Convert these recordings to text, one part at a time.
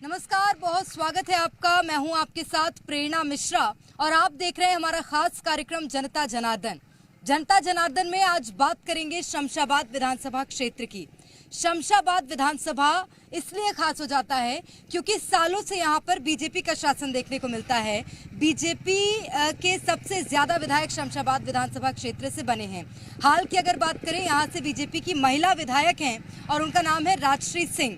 नमस्कार, बहुत स्वागत है आपका। मैं हूं आपके साथ प्रेरणा मिश्रा और आप देख रहे हैं हमारा खास कार्यक्रम जनता जनार्दन। जनता जनार्दन में आज बात करेंगे शमशाबाद विधानसभा क्षेत्र की। शमशाबाद विधानसभा इसलिए खास हो जाता है क्योंकि सालों से यहां पर बीजेपी का शासन देखने को मिलता है। बीजेपी के सबसे ज्यादा विधायक शमशाबाद विधानसभा क्षेत्र से बने हैं। हाल की अगर बात करें, यहां से बीजेपी की महिला विधायक हैं और उनका नाम है राजश्री सिंह।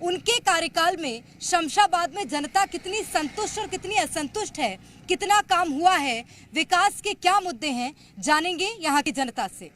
उनके कार्यकाल में शमशाबाद में जनता कितनी संतुष्ट और कितनी असंतुष्ट है, कितना काम हुआ है, विकास के क्या मुद्दे हैं, जानेंगे यहाँ की जनता से।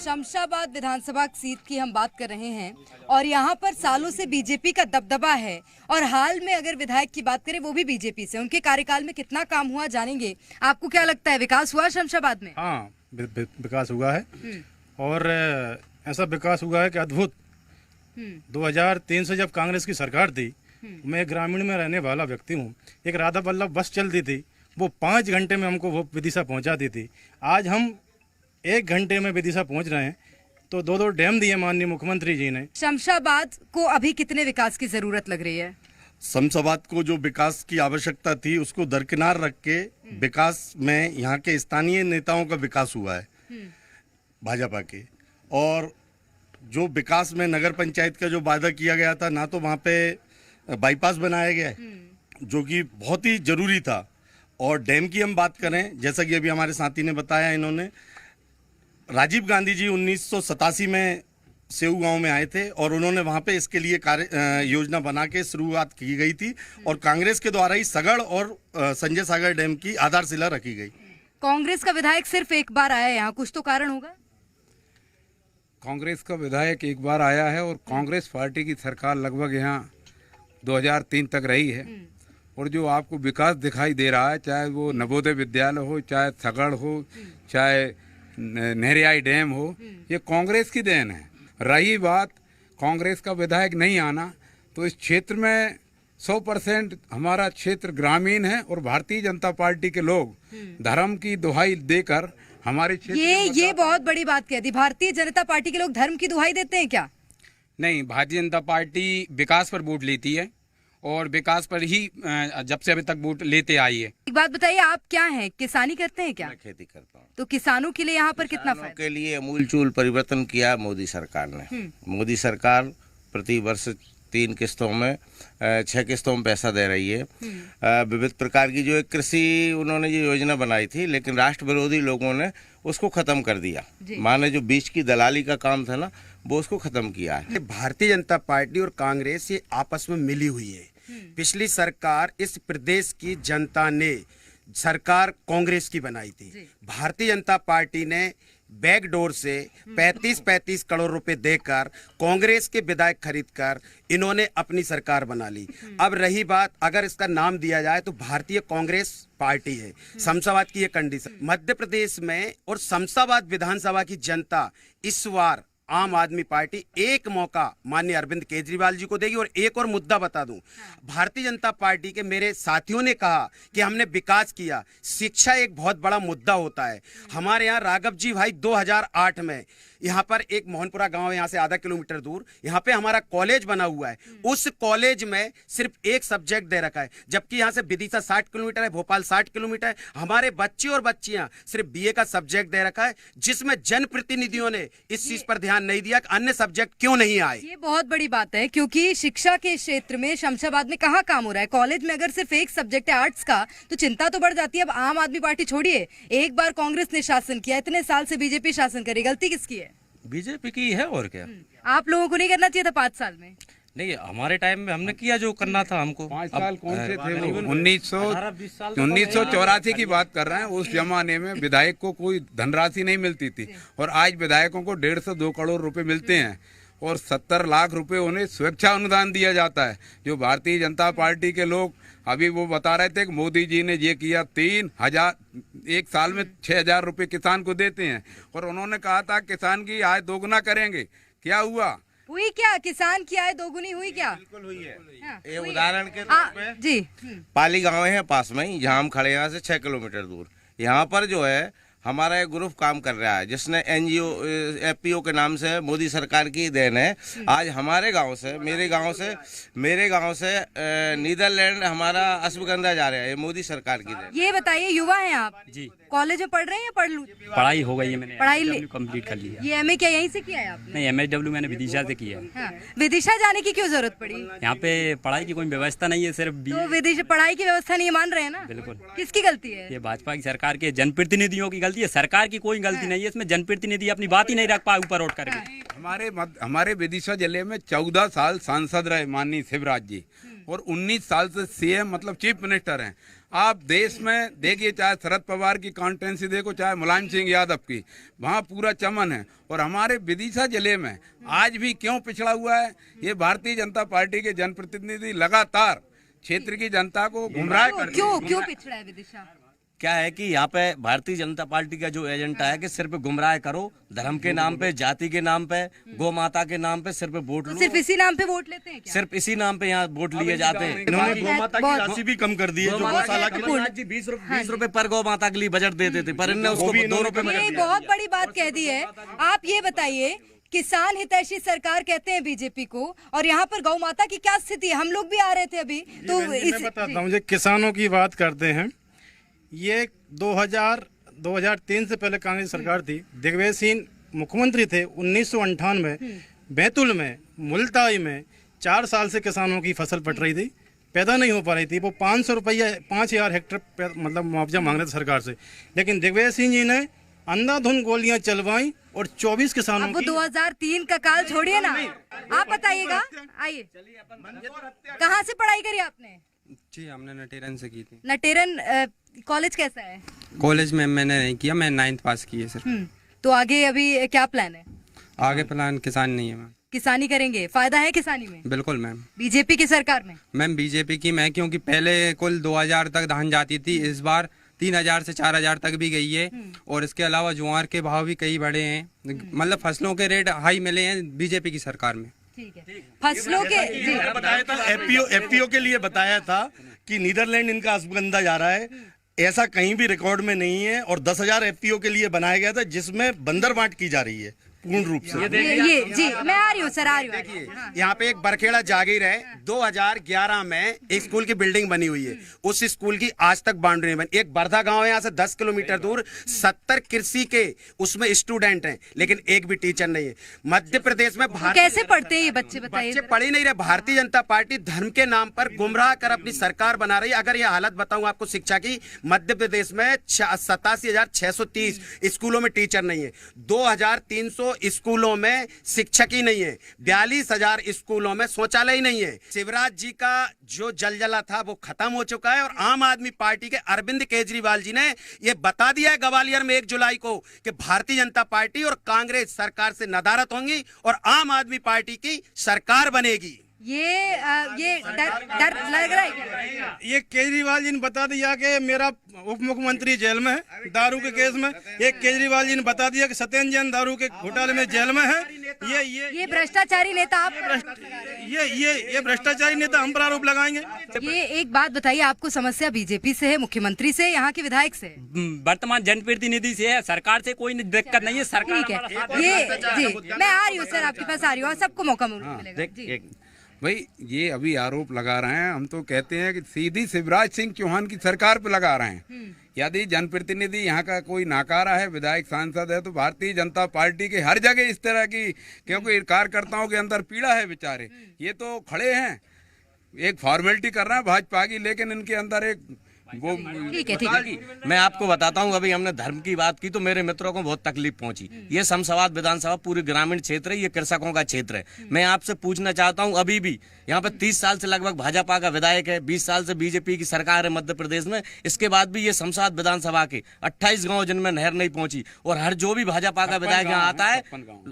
शमशाबाद विधानसभा सीट की हम बात कर रहे हैं और यहाँ पर सालों से बीजेपी का दबदबा है और हाल में अगर विधायक की बात करें वो भी बीजेपी से। उनके कार्यकाल में कितना काम हुआ जानेंगे। आपको क्या लगता है, विकास हुआ शमशाबाद में? हाँ, विकास हुआ है और ऐसा विकास हुआ है कि अद्भुत। 2003 से जब कांग्रेस की सरकार थी, मैं ग्रामीण में रहने वाला व्यक्ति हूँ। एक राधा वल्लभ बस चलती थी, वो 5 घंटे में हमको वो विदिशा पहुँचाती थी। आज हम 1 घंटे में विदिशा पहुंच रहे हैं। तो 2 डैम दिए माननीय मुख्यमंत्री जी ने। शमशाबाद को अभी कितने विकास की जरूरत लग रही है? शमशाबाद को जो विकास की आवश्यकता थी उसको दरकिनार रख के विकास में यहाँ के स्थानीय नेताओं का विकास हुआ है भाजपा के। और जो विकास में नगर पंचायत का जो वादा किया गया था, ना तो वहाँ पे बाईपास बनाया गया जो कि बहुत ही जरूरी था। और डैम की हम बात करें, जैसा कि अभी हमारे साथी ने बताया, इन्होंने राजीव गांधी जी 1987 में सेऊ गांव में आए थे और उन्होंने वहां पे इसके लिए योजना बना के शुरुआत की गई थी और कांग्रेस के द्वारा ही सगड़ और संजय सागर डैम की आधारशिला रखी गई। कांग्रेस का विधायक सिर्फ एक बार आया है यहाँ, कुछ तो कारण होगा। कांग्रेस का विधायक एक बार आया है और कांग्रेस पार्टी की सरकार लगभग यहाँ 2003 तक रही है। और जो आपको विकास दिखाई दे रहा है, चाहे वो नवोदय विद्यालय हो, चाहे सगड़ हो, चाहे नहरियाई डैम हो, ये कांग्रेस की देन है। रही बात कांग्रेस का विधायक नहीं आना, तो इस क्षेत्र में 100% हमारा क्षेत्र ग्रामीण है और भारतीय जनता पार्टी के लोग धर्म की दुहाई देकर हमारे क्षेत्र ये बहुत बड़ी बात कह दी। भारतीय जनता पार्टी के लोग धर्म की दुहाई देते हैं क्या? नहीं, भारतीय जनता पार्टी विकास पर वोट लेती है और विकास पर ही जब से अभी तक वोट लेते आई है। एक बात बताइए, आप क्या हैं, किसानी करते हैं क्या? मैं खेती करता हूँ। तो किसानों के लिए यहाँ पर कितना फायदा? के लिए अमूलचूल परिवर्तन किया मोदी सरकार ने। मोदी सरकार प्रति वर्ष 3 किस्तों में 6 किस्तों में पैसा दे रही है। विविध प्रकार की जो एक कृषि उन्होंने ये योजना बनाई थी, लेकिन राष्ट्र विरोधी लोगों ने उसको खत्म कर दिया। माने जो बीच की दलाली का काम था ना, वो उसको खत्म किया है। भारतीय जनता पार्टी और कांग्रेस ये आपस में मिली हुई है। पिछली सरकार इस प्रदेश की जनता ने सरकार कांग्रेस की बनाई थी। भारतीय जनता पार्टी ने बैकडोर से 35-35 करोड़ रुपए देकर कांग्रेस के विधायक खरीदकर इन्होंने अपनी सरकार बना ली। अब रही बात, अगर इसका नाम दिया जाए तो भारतीय कांग्रेस पार्टी है। शमशाबाद की ये कंडीशन मध्य प्रदेश में और शमशाबाद विधानसभा की जनता इस बार आम आदमी पार्टी एक मौका माननीय अरविंद केजरीवाल जी को देगी। और एक और मुद्दा बता दूं, भारतीय जनता पार्टी के मेरे साथियों ने कहा कि हमने विकास किया। शिक्षा एक बहुत बड़ा मुद्दा होता है। हमारे यहाँ राघव जी भाई 2008 में यहाँ पर एक मोहनपुरा गांव है, यहाँ से आधा किलोमीटर दूर, यहाँ पे हमारा कॉलेज बना हुआ है। उस कॉलेज में सिर्फ एक सब्जेक्ट दे रखा है, जबकि यहाँ से विदिशा 60 किलोमीटर है, भोपाल 60 किलोमीटर है। हमारे बच्चे और बच्चियां सिर्फ बीए का सब्जेक्ट दे रखा है, जिसमें जनप्रतिनिधियों ने इस चीज पर ध्यान नहीं दिया कि अन्य सब्जेक्ट क्यों नहीं आए। ये बहुत बड़ी बात है क्योंकि शिक्षा के क्षेत्र में शमशाबाद में कहाँ काम हो रहा है। कॉलेज में अगर सिर्फ एक सब्जेक्ट है आर्ट्स का, तो चिंता तो बढ़ जाती है। अब आम आदमी पार्टी छोड़िए, एक बार कांग्रेस ने शासन किया, इतने साल से बीजेपी शासन करी, गलती किसकी है? बीजेपी की है और क्या। आप लोगों को नहीं करना चाहिए था 5 साल में? नहीं, हमारे टाइम में हमने किया जो करना था हमको। 5 साल कौन से थे वो? 1984 की बात कर रहे हैं। उस जमाने में विधायक को कोई धनराशि नहीं मिलती थी और आज विधायकों को 150-2 करोड़ रुपए मिलते हैं और 70 लाख रुपए उन्हें स्वेच्छा अनुदान दिया जाता है। जो भारतीय जनता पार्टी के लोग अभी वो बता रहे थे कि मोदी जी ने ये किया, 3,000 एक साल में 6,000 रुपये किसान को देते हैं और उन्होंने कहा था किसान की आय दोगुना करेंगे। क्या हुआ? हुई क्या? किसान की आय दोगुनी हुई क्या? बिल्कुल हुई है। हाँ, ये हुई है। उदाहरण के तौर पे जी पाली गांव है पास में ही, जहाँ हम खड़े हैं, यहाँ से 6 किलोमीटर दूर। यहाँ पर जो है हमारा एक ग्रुप काम कर रहा है, जिसने एनजीओ एफपीओ के नाम से, मोदी सरकार की देन है। आज हमारे गांव से, मेरे गांव से नीदरलैंड हमारा अश्वगंधा जा रहा है, ये मोदी सरकार की देन। ये बताइए, युवा हैं आप? जी। कॉलेज में पढ़ रहे हैं या पढ़ लूं? पढ़ाई हो गई है, मैंने पढ़ाई कंप्लीट कर लिया। ये एमए क्या यहीं से किया है आपने? नहीं, एमएसडब्ल्यू मैंने विदिशा से किया है। हाँ, विदिशा जाने की क्यों जरूरत पड़ी? यहाँ पे पढ़ाई की कोई व्यवस्था नहीं है, सिर्फ तो विदिशा पढ़ाई की व्यवस्था नहीं मान रहे हैं ना? बिल्कुल। किसकी गलती है? ये भाजपा की सरकार के जनप्रतिनिधियों की गलती है, सरकार की कोई गलती नहीं है इसमें। जनप्रतिनिधि अपनी बात ही नहीं रख पाए ऊपर उठ करके। हमारे विदिशा जिले में 14 साल सांसद रहे माननीय शिवराज जी, और 19 साल से सीएम मतलब चीफ मिनिस्टर हैं। आप देश में देखिए, चाहे शरद पवार की कॉन्स्टिट्यूंसी देखो, चाहे मुलायम सिंह यादव की, वहाँ पूरा चमन है। और हमारे विदिशा जिले में आज भी क्यों पिछड़ा हुआ है? ये भारतीय जनता पार्टी के जनप्रतिनिधि लगातार क्षेत्र की जनता को गुमराह कर क्यों पिछड़ा है विदिशा? क्या है कि यहाँ पे भारतीय जनता पार्टी का जो एजेंडा है कि सिर्फ गुमराह करो, धर्म के नाम पे, जाति के नाम पे, गौ माता के नाम पे सिर्फ वोट लो। सिर्फ इसी नाम पे वोट लेते हैं क्या? सिर्फ इसी नाम पे यहाँ वोट लिए जाते हैं। इन्होंने गौ माता की राशि भी कम कर दी है, जो गौशाला की। कमलनाथ जी 20 रुपए पर गौ माता के लिए बजट देते थे, पर इन्होंने उसको 2 रुपए ये बहुत बड़ी बात कह दी है। आप ये बताइए, किसान हितैषी सरकार कहते हैं बीजेपी को, और यहाँ पर गौ माता की क्या स्थिति है? हम लोग भी आ रहे थे अभी, तो मैं बताता हूँ, किसानों की बात करते हैं। ये 2003 से पहले कांग्रेस सरकार थी, दिग्विजय सिंह मुख्यमंत्री थे। 1998 बैतूल में, मुल्ताई में 4 साल से किसानों की फसल पट रही थी, पैदा नहीं हो पा रही थी। वो 500 रुपया 5000 हेक्टेयर मतलब मुआवजा मांग रहे थे सरकार से, लेकिन दिग्विजय सिंह जी ने अंधाधुंध गोलियां चलवाई और 24 किसानों अब वो की। 2003 का काल छोड़िए ना, आप बताइएगा। आइए, कहाँ से पढ़ाई करी आपने? जी, हमने नटेरन से की थी। नटेरन कॉलेज कैसा है? कॉलेज में मैंने नहीं किया, मैं 9th पास की है सिर्फ। तो आगे अभी क्या प्लान है? आगे प्लान किसान नहीं है मैम। किसानी करेंगे, फायदा है किसानी में? बिल्कुल मैम। बीजेपी की सरकार में? मैम बीजेपी की मैं, क्योंकि पहले कुल 2000 तक धान जाती थी, इस बार 3000 से 4000 तक भी गई है। और इसके अलावा ज्वार के भाव भी कई बढ़े हैं, मतलब फसलों के रेट हाई मिले हैं बीजेपी की सरकार में। ठीक है, फसलों के जी बताया था, एफपीओ के लिए बताया था कि नीदरलैंड इनका अश्वगंधा जा रहा है, ऐसा कहीं भी रिकॉर्ड में नहीं है। और 10,000 एफपीओ के लिए बनाया गया था, जिसमें बंदरबांट की जा रही है पूर्ण रूप से। ये जी मैं आ रही हूँ सर, आ रही हूँ। देखिए, यहाँ पे एक बरखेड़ा जागीर है, 2011 में एक स्कूल की बिल्डिंग बनी हुई है, उस स्कूल की आज तक बाउंड्री नहीं बनी। एक बरधा गांव है यहाँ से 10 किलोमीटर दूर, 70 कृषि के उसमें स्टूडेंट हैं, लेकिन एक भी टीचर नहीं है। मध्य प्रदेश में कैसे पढ़ते हैं ये बच्चे, बताइए? बच्चे पढ़ ही नहीं रहे। भारतीय जनता पार्टी धर्म के नाम पर गुमराह कर अपनी सरकार बना रही है। अगर यह हालत बताऊं आपको शिक्षा की, मध्य प्रदेश में 87,630 स्कूलों में टीचर नहीं है, 2,300 स्कूलों में शिक्षक ही नहीं है, 42,000 स्कूलों में शौचालय ही नहीं है। शिवराज जी का जो जलजला था वो खत्म हो चुका है। और आम आदमी पार्टी के अरविंद केजरीवाल जी ने ये बता दिया है ग्वालियर में 1 जुलाई को कि भारतीय जनता पार्टी और कांग्रेस सरकार से नदारत होंगी और आम आदमी पार्टी की सरकार बनेगी। ये डर लग रहा है क्या? ये केजरीवाल जी ने बता दिया कि मेरा उप मुख्यमंत्री जेल में है दारू के केस में। ये केजरीवाल जी ने बता दिया कि सत्येंद्र जैन दारू के घोटाले में जेल में है। ये भ्रष्टाचारी नेता आप? ये भ्रष्टाचारी नेता हम पर आरोप लगाएंगे। ये एक बात बताइए, आपको समस्या बीजेपी से है, मुख्यमंत्री से, यहाँ के विधायक से? वर्तमान जनप्रतिनिधि से है, सरकार से कोई दिक्कत नहीं है। सरकार ठीक है, ये जी मैं आ रही हूँ सर, आपके पास आ रही हूँ, सबको मौका मिलेगा। भाई ये अभी आरोप लगा रहे हैं, हम तो कहते हैं कि सीधी शिवराज सिंह चौहान की सरकार पे लगा रहे हैं। यदि जनप्रतिनिधि यहाँ का कोई नाकारा है, विधायक सांसद है, तो भारतीय जनता पार्टी के हर जगह इस तरह की, क्योंकि कार्यकर्ताओं के अंदर पीड़ा है बेचारे, ये तो खड़े हैं एक फॉर्मेलिटी कर रहे हैं भाजपा की, लेकिन इनके अंदर एक वो ठीक है। मैं आपको बताता हूँ, अभी हमने धर्म की बात की तो मेरे मित्रों को बहुत तकलीफ पहुंची। ये शमशाबाद विधानसभा पूरी ग्रामीण क्षेत्र है, ये कृषकों का क्षेत्र है। मैं आपसे पूछना चाहता हूँ, अभी भी यहाँ पे 30 साल से लगभग भाजपा का विधायक है, 20 साल से बीजेपी की सरकार है मध्य प्रदेश में, इसके बाद भी ये शमशाबाद विधानसभा के 28 गाँव जिनमें नहर नहीं पहुंची। और हर जो भी भाजपा का विधायक यहाँ आता है,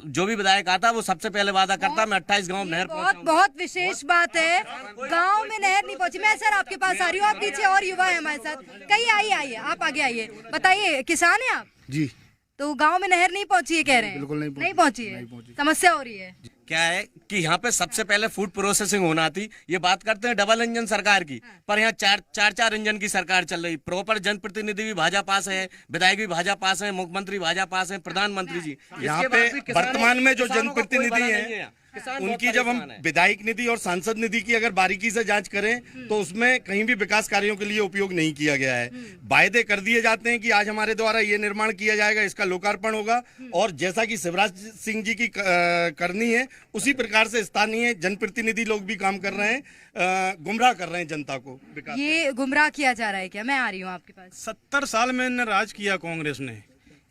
जो भी विधायक आता है वो सबसे पहले वादा करता है मैं 28 गाँव नहर बहुत बहुत विशेष बात है, गाँव में नहर नहीं पहुंची। मैं सर आपके पास आ रही हूँ, आप पीछे और युवा है हमारे साथ, कहीं आइए, आप आगे आइए, बताइए किसान है आप? जी। तो गांव में नहर नहीं पहुंची है कह रहे हैं? बिल्कुल नहीं पहुंची है, समस्या हो रही है। क्या है कि यहाँ पे सबसे पहले फूड प्रोसेसिंग होना थी। ये बात करते हैं डबल इंजन सरकार की, पर यहाँ चार इंजन की सरकार चल रही। प्रॉपर जनप्रतिनिधि भी भाजपा पास है, विधायक भी भाजपा पास है, मुख्यमंत्री भाजपा पास है, प्रधानमंत्री जी। यहाँ पे वर्तमान में जो जनप्रतिनिधि हैं उनकी जब हम विधायक निधि और सांसद निधि की अगर बारीकी से जांच करें तो उसमें कहीं भी विकास कार्यों के लिए उपयोग नहीं किया गया है। वायदे कर दिए जाते हैं कि आज हमारे द्वारा ये निर्माण किया जाएगा, इसका लोकार्पण होगा, और जैसा कि शिवराज सिंह जी की करनी है उसी प्रकार से स्थानीय जनप्रतिनिधि लोग भी काम कर रहे हैं, गुमराह कर रहे हैं जनता को। ये गुमराह किया जा रहा है क्या? मैं आ रही हूँ आपके पास। 70 साल में इन्होंने राज किया कांग्रेस ने,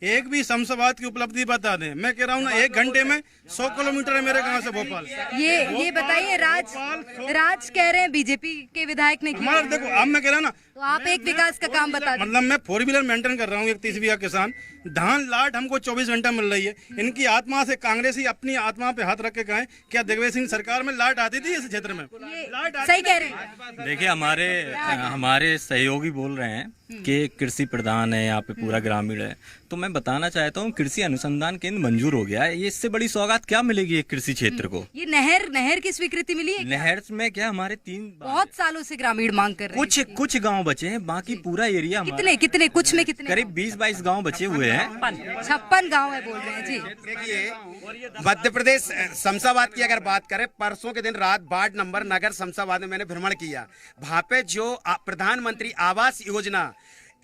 एक भी शमशाबाद की उपलब्धि बता दें। मैं कह रहा हूँ ना, 1 घंटे में 100 किलोमीटर है मेरे गांव से भोपाल। ये बताइए, राज कह रहे हैं बीजेपी के विधायक ने किया। हमारा देखो, अब मैं कह रहा हूँ ना, तो आप एक विकास का काम बता दें। मतलब मैं 4 व्हीलर मेंटेन कर रहा हूँ, एक 30 बीघा किसान, धान लाट हमको 24 घंटा मिल रही है। इनकी आत्मा से कांग्रेस ही अपनी आत्मा पे हाथ रख के कहें, क्या दिग्विजय सिंह सरकार में लाट आती थी इस क्षेत्र में? सही कह रहे हैं। देखिए, हमारे सहयोगी बोल रहे हैं कि कृषि प्रधान है यहाँ पे, पूरा ग्रामीण है। तो मैं बताना चाहता हूँ, कृषि अनुसंधान केंद्र मंजूर हो गया है। ये इससे बड़ी सौगात क्या मिलेगी एक कृषि क्षेत्र को? ये नहर की स्वीकृति मिली है? नहर में क्या, हमारे 3 बहुत सालों से ग्रामीण मांग कर रहे हैं। कुछ गांव बचे हैं, बाकी पूरा एरिया कितने कुछ में कितने? करीब 20-22 गांव बचे हुए हैं। 56 गांव है बोल रहे हैं जी। देखिए, मध्य प्रदेश शमशाबाद की अगर बात करें, परसों के दिन रात वार्ड नंबर नगर शमशाबाद में मैंने भ्रमण किया। वहां पे जो प्रधानमंत्री आवास योजना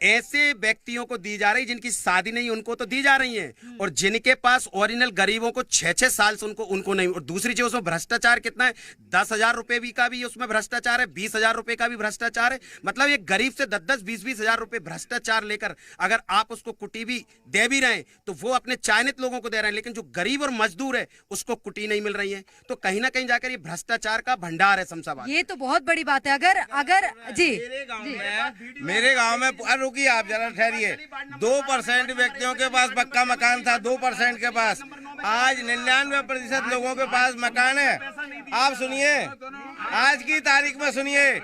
ऐसे व्यक्तियों को दी जा रही जिनकी शादी नहीं, उनको तो दी जा रही है, और जिनके पास ओरिजिनल गरीबों को 6-6 साल से उनको नहीं। और दूसरी चीज, उसमें भ्रष्टाचार कितना है, 10,000 रुपए का भी उसमें भ्रष्टाचार है, 20,000 रुपए का भी भ्रष्टाचार है। मतलब ये गरीब से 10-10, 20-20 हजार रुपए भ्रष्टाचार लेकर अगर आप उसको कुटी भी दे भी रहे हैं तो वो अपने चयनित लोगों को दे रहे हैं, लेकिन जो गरीब और मजदूर है उसको कुटी नहीं मिल रही है। तो कहीं ना कहीं जाकर ये भ्रष्टाचार का भंडार है शमशाबाद। ये तो बहुत बड़ी बात है। अगर जी मेरे गांव में रुकिए, आप जरा ठहरिए। 2% व्यक्तियों के पास पक्का मकान था, 2% के पास। आज 99% लोगों के पास मकान है। आप सुनिए, आज की तारीख में सुनिए,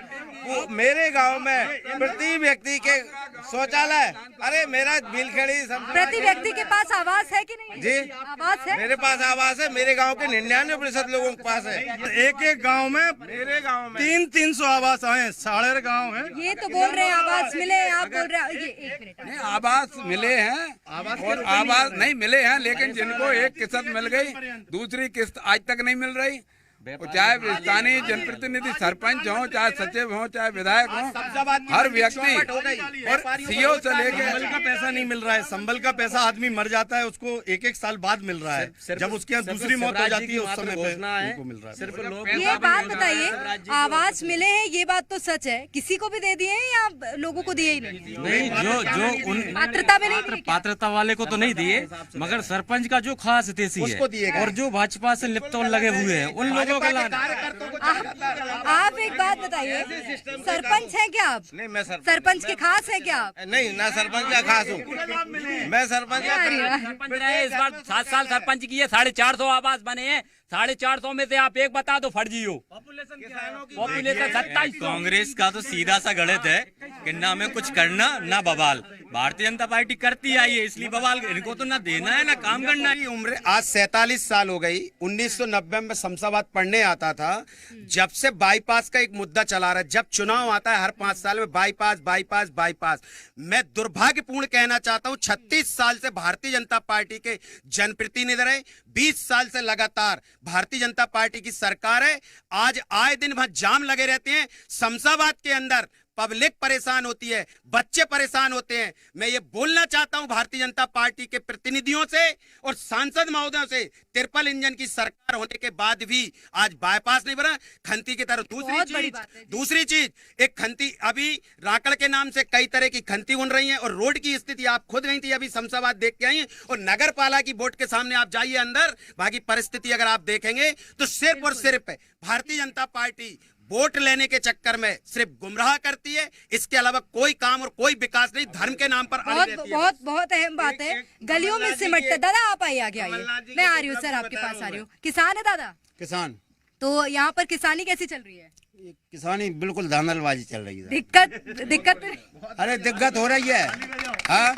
मेरे गांव में प्रति व्यक्ति के शौचालय, अरे मेरा बिलखेड़ी, प्रति व्यक्ति के पास आवास है कि नहीं? जी, आवास है। मेरे पास आवास है। मेरे गांव के 99% लोगों के पास है। एक गांव में, मेरे गांव में 300 आवास आए, साढ़े गांव है। ये तो बोल रहे हैं आवास मिले, आप बोल रहे हैं। ये 1 मिनट, आवास मिले हैं और आवास नहीं मिले हैं, लेकिन जिनको एक किस्त मिल गई, दूसरी किस्त आज तक नहीं मिल रही। चाहे स्थानीय जनप्रतिनिधि, सरपंच हो, चाहे सचिव हो, चाहे विधायक हो, हर व्यक्ति और सीओ से लेके संबल का पैसा नहीं मिल रहा है। संबल का पैसा आदमी मर जाता है, उसको 1-1 साल बाद मिल रहा है। जब उसके यहाँ दूसरी मौत हो जाती है उस समय पे उनको मिल रहा है। सिर्फ लोग ये बात बताइए, आवास मिले हैं ये बात तो सच है, किसी को भी दे दिए हैं या लोगों को दिए ही नहीं? नहीं, जो उन पात्रता में नहीं दिए क्या? पात्रता वाले को तो नहीं दिए, मगर सरपंच का जो खास हितैषी है और जो भाजपा से लिप्त लगे हुए हैं उन लोगों को आप एक बात बताइए, सरपंच है क्या आप? नहीं, मैं सरपंच के खास है क्या आप? नहीं, ना सरपंच का खास हूँ मैं। सरपंच रहे इस बार 7 साल सरपंच की है, 450 आवास बने हैं। 450 में से आप एक बता दो फर्जी हो। पॉपुलेशन 27। कांग्रेस का तो सीधा सा गलत है कि ना हमें कुछ करना ना बवाल। भारतीय जनता पार्टी करती आई है, इसलिए बवाल इनको तो ना देना है ना काम करना है। उम्र आज 47 साल हो गई। 1990 में शमशाबाद पढ़ने आता था, जब से बाईपास का एक मुद्दा चला रहा है। जब चुनाव आता है हर 5 साल में बाईपास। मैं दुर्भाग्यपूर्ण कहना चाहता हूं, 36 साल से भारतीय जनता पार्टी के जनप्रतिनिधि रहे, 20 साल से लगातार भारतीय जनता पार्टी की सरकार है। आज आए दिन वहां जाम लगे रहते हैं। शमशाबाद के अंदर पब्लिक परेशान होती है, बच्चे परेशान होते हैं। मैं ये बोलना चाहता हूं भारतीय जनता पार्टी के प्रतिनिधियों से और सांसद महोदयों से, ट्रिपल इंजन की सरकार होने के बाद भी आज बाईपास नहीं बना, खंती की तरफ। दूसरी चीज, एक खंती अभी राकड़ के नाम से कई तरह की खंती बन रही है, और रोड की स्थिति आप खुद गई थी अभी शमशाबाद देख के आई, और नगर पाला की बोर्ड के सामने आप जाइए अंदर, बाकी परिस्थिति अगर आप देखेंगे तो सिर्फ और सिर्फ भारतीय जनता पार्टी वोट लेने के चक्कर में सिर्फ गुमराह करती है। इसके अलावा कोई काम और कोई विकास नहीं, धर्म के नाम पर बहुत अहम बात है। गलियों में सिमटते। दादा आप आगे आइए, मैं आ रही हूँ सर, आपके पास आ रही हूँ। किसान है दादा? किसान। तो यहाँ पर किसानी कैसी चल रही है? किसानी बिल्कुल धांधलबाजी चल रही है। दिक्कत अरे दिक्कत हो रही है। हाँ,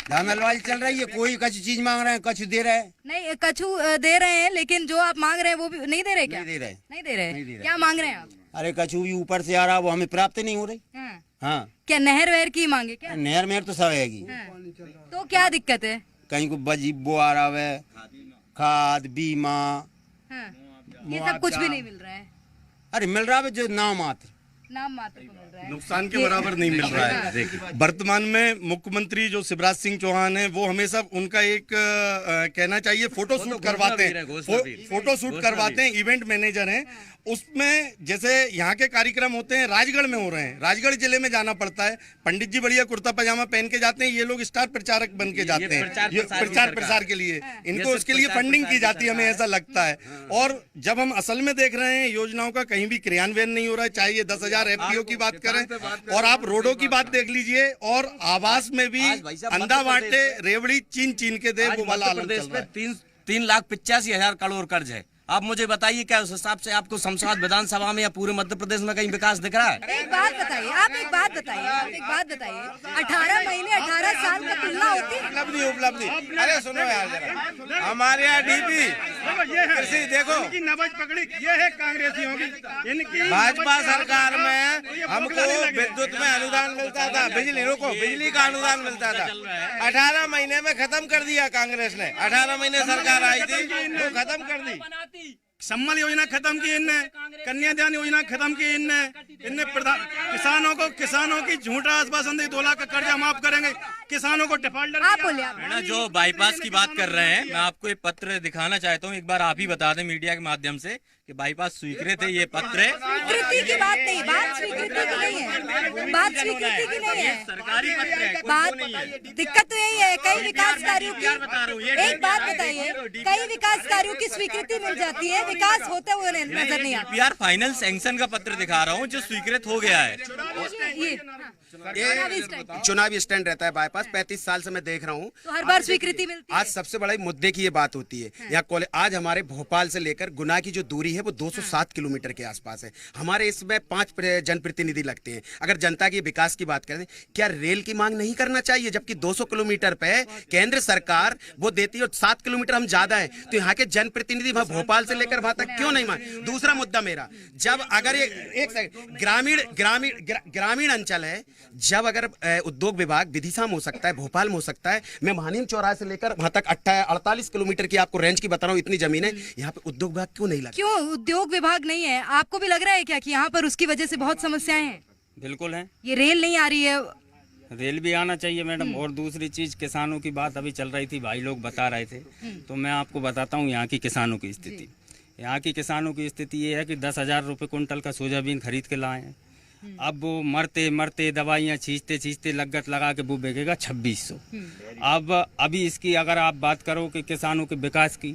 धांधलबाजी चल रही है, कोई कछु चीज मांग रहे हैं, कछु दे रहे हैं। नहीं, कछु दे रहे हैं, लेकिन जो आप मांग रहे हैं वो भी नहीं दे रहे क्या? नहीं दे रहे, नहीं दे रहे। क्या मांग रहे हैं आप? अरे कछु भी ऊपर से आ रहा, वो हमें प्राप्त नहीं हो रही। हाँ। हाँ, क्या नहर वहर की मांगे क्या? नहर मेहर तो सब हैगी। तो क्या दिक्कत है? कहीं को बजीबो आ रहा है, खाद बीमा, ये सब कुछ भी नहीं मिल रहा है। अरे मिल रहा है जो नाम मात्र नाम मात्र को मिल रहा है, नुकसान के बराबर नहीं मिल रहा है। देखिए, वर्तमान में मुख्यमंत्री जो शिवराज सिंह चौहान है, वो हमेशा उनका एक कहना चाहिए फोटो शूट करवाते हैं, फोटो शूट करवाते हैं, इवेंट मैनेजर हैं। उसमें जैसे यहाँ के कार्यक्रम होते हैं, राजगढ़ में हो रहे हैं, राजगढ़ जिले में जाना पड़ता है, पंडित जी बढ़िया कुर्ता पजामा पहन के जाते हैं, ये लोग स्टार प्रचारक बन के जाते हैं, ये प्रचार प्रसार के लिए इनको उसके लिए फंडिंग की जाती है, हमें ऐसा लगता है। और जब हम असल में देख रहे हैं योजनाओं का कहीं भी क्रियान्वयन नहीं हो रहा है, चाहे ये 10,000 FPO की बात करें और आप रोडों की बात देख लीजिए, और आवास में भी अंधा बांटे रेवड़ी चीन चीन के दे, वो वाला आलम चल रहा है। 3,85,000 करोड़ कर्ज है। आप मुझे बताइए क्या उस हिसाब से आपको शमशाबाद विधानसभा में या पूरे मध्य प्रदेश में कहीं विकास दिख रहा है? एक बात बताइए, आप एक बात बताइए, 18 महीने 18 साल का तुलना होती है? उपलब्धि। अरे सुनो यार जरा, हमारे यहाँ डीपी कृषि देखो, नबज पकड़ी ये है कांग्रेसियों की, इनकी भाजपा सरकार में हमको विद्युत में अनुदान मिलता था, बिजली का अनुदान मिलता था, 18 महीने में खत्म कर दिया कांग्रेस ने। 18 महीने सरकार आई थी, वो खत्म कर दी। सम्मल योजना खत्म की इनने, कन्यादान योजना खत्म की इनने किसानों की झूठा आश्वासन दी, 2 लाख का कर्जा माफ करेंगे, किसानों को डिफॉल्टर। आप बोलिए। जो बाईपास की बात कर रहे हैं, मैं आपको एक पत्र दिखाना चाहता हूँ, एक बार आप ही बता दें मीडिया के माध्यम से कि बाईपास स्वीकृत है। ये पत्र है, स्वीकृति की बात नहीं, बात स्वीकृति की नहीं है, बात स्वीकृति की नहीं है, सरकारी पत्र है, बात दिक्कत तो यही है, कई विकास कार्यों की, एक बात बताइए, कई विकास कार्यों की स्वीकृति मिल जाती है, विकास होते हुए नजर नहीं आता। DPR फाइनल सैंक्शन का पत्र दिखा रहा हूँ जो स्वीकृत हो गया है। चुनावी स्टैंड रहता है बाईपास, 35 साल से मैं देख रहा हूँ, तो हर बार स्वीकृति मिलती है। आज सबसे बड़ा मुद्दे की ये बात होती है, यहाँ आज हमारे भोपाल से लेकर गुना की जो दूरी है वो 207 किलोमीटर के आसपास है। हमारे इसमें 5 जनप्रतिनिधि लगते हैं। अगर जनता के विकास की बात करें, क्या रेल की मांग नहीं करना चाहिए? जबकि 200 किलोमीटर पे केंद्र सरकार वो देती है और 7 किलोमीटर हम ज्यादा है, तो यहाँ के जनप्रतिनिधि वहां भोपाल से लेकर वहां तक क्यों नहीं मांग? दूसरा मुद्दा मेरा, जब अगर ये ग्रामीण अंचल है, जब अगर उद्योग विभाग विदिशा में हो सकता है, भोपाल में हो सकता है, मैं महानीम चौराहे से लेकर वहां तक 48 किलोमीटर की आपको रेंज की बता रहा हूँ, इतनी जमीन है, यहाँ पे उद्योग विभाग क्यों नहीं लगा? क्यों उद्योग विभाग नहीं है? आपको भी लग रहा है क्या कि यहाँ पर उसकी वजह से बहुत समस्याएं हैं? बिल्कुल है, ये रेल नहीं आ रही है, रेल भी आना चाहिए मैडम। और दूसरी चीज, किसानों की बात अभी चल रही थी, भाई लोग बता रहे थे, तो मैं आपको बताता हूँ यहाँ की किसानों की स्थिति। यहाँ की किसानों की स्थिति ये है कि 10,000 रुपये कुंटल का सोयाबीन खरीद के लाए हैं। अब वो मरते मरते दवाइयाँ छींचते लागत लगा के वो बेचेगा 2600। अब अभी इसकी अगर आप बात करो कि किसानों के विकास की,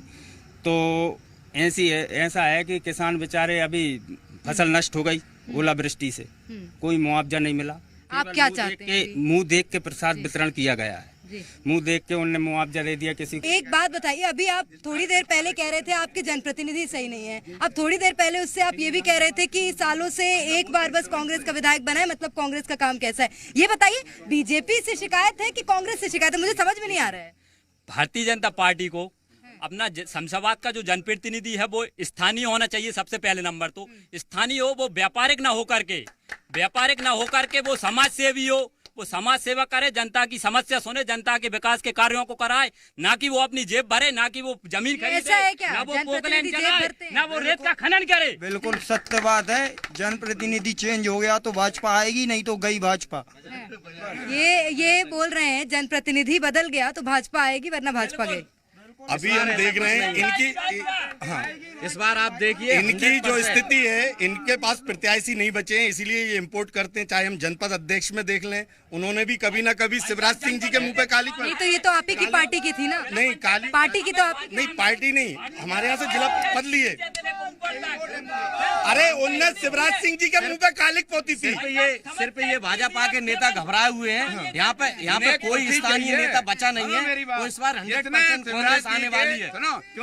तो ऐसा है कि किसान बेचारे अभी फसल नष्ट हो गई ओलावृष्टि से, कोई मुआवजा नहीं मिला। आप क्या चाहते हैं? मुंह देख के प्रसाद वितरण किया गया है, मुंह देख के उन्होंने मुआवजा दे दिया किसी को। एक बात बताइए, अभी आप थोड़ी देर पहले कह रहे थे आपके जनप्रतिनिधि सही नहीं है, अब थोड़ी देर पहले उससे आप ये भी कह रहे थे कि सालों से एक बार बस कांग्रेस का विधायक बना है, मतलब कांग्रेस का काम कैसा है? ये बताइए, बीजेपी से शिकायत है कि कांग्रेस से शिकायत है? मुझे समझ में नहीं आ रहा है। भारतीय जनता पार्टी को अपना शमशाबाद का जो जनप्रतिनिधि है वो स्थानीय होना चाहिए। सबसे पहले नंबर तो स्थानीय हो, वो व्यापारिक ना होकर के वो समाज सेवी हो, वो समाज सेवा करे, जनता की समस्या सुने, जनता के विकास के कार्यों को कराए, ना कि वो अपनी जेब भरे, ना कि वो जमीन खरीदे, ना वो पोकलैंड चलाए, ना वो रेत का खनन करे। बिल्कुल सत्य बात है, जनप्रतिनिधि चेंज हो गया तो भाजपा आएगी, नहीं तो गई भाजपा। ये बोल रहे हैं जनप्रतिनिधि बदल गया तो भाजपा आएगी, वरना भाजपा गई। अभी हम देख रहे हैं इनकी, हाँ, इस बार आप देखिए इनकी जो स्थिति है, इनके पास प्रत्याशी नहीं बचे हैं, इसीलिए ये इंपोर्ट करते हैं। चाहे हम जनपद अध्यक्ष में देख लें, उन्होंने भी कभी ना कभी शिवराज सिंह जी के मुंह पे काली नहीं, तो ये तो आप ही की पार्टी की थी ना? नहीं, काली पार्टी की तो आप नहीं, पार्टी नहीं, हमारे यहाँ से जिला पद लिए। अरे उनने शिवराज सिंह जी के मुंह पे कालिक पोती थी। सिर्फ ये भाजपा के नेता घबराए हुए हैं। यहाँ पे कोई स्थानीय नेता बचा नहीं है, तो इस बार 100% कांग्रेस आने वाली है।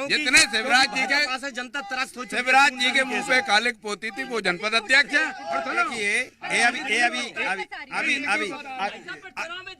जितने शिवराज जी के जनता त्रस्त हो, शिवराज जी के मुंह पे कालिक पोती थी, वो जनपद अध्यक्ष है। देखिए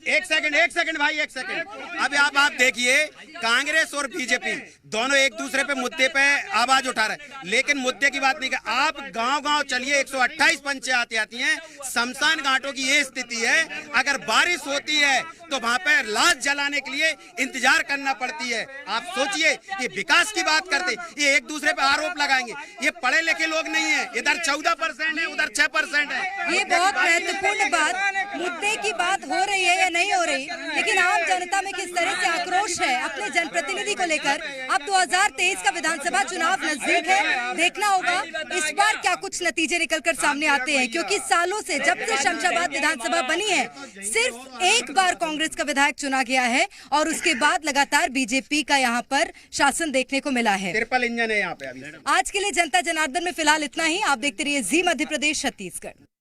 एक सेकंड भाई, एक सेकंड। अभी आप देखिए, कांग्रेस और बीजेपी दोनों एक दूसरे पे मुद्दे पे आवाज उठा रहे हैं, लेकिन मुद्दे की बात नहीं कर। आप गांव-गांव चलिए, 128 पंचायतें आती हैं, शमशान घाटों की ये स्थिति है, अगर बारिश होती है तो वहां पर लाश जलाने के लिए इंतजार करना पड़ती है। आप सोचिए, ये विकास की बात करते, ये एक दूसरे पे आरोप लगाएंगे। ये पढ़े लिखे लोग नहीं है, इधर 14% है, उधर 6% है। ये बहुत महत्वपूर्ण बात, मुद्दे की बात हो रही है या नहीं हो रही, लेकिन आम जनता में किस तरह से आक्रोश है अपने जनप्रतिनिधि को लेकर। अब 2023 का विधानसभा चुनाव नजदीक है, देखना होगा इस बार क्या कुछ नतीजे निकलकर सामने आते हैं, क्योंकि सालों से जब से शमशाबाद विधानसभा बनी है, सिर्फ एक बार कांग्रेस का विधायक चुना गया है और उसके बाद लगातार बीजेपी का यहाँ पर शासन देखने को मिला है। ट्रिपल इंजन है यहाँ पे अभी। आज के लिए जनता जनार्दन में फिलहाल इतना ही। आप देखते रहिए जी मध्य प्रदेश छत्तीसगढ़।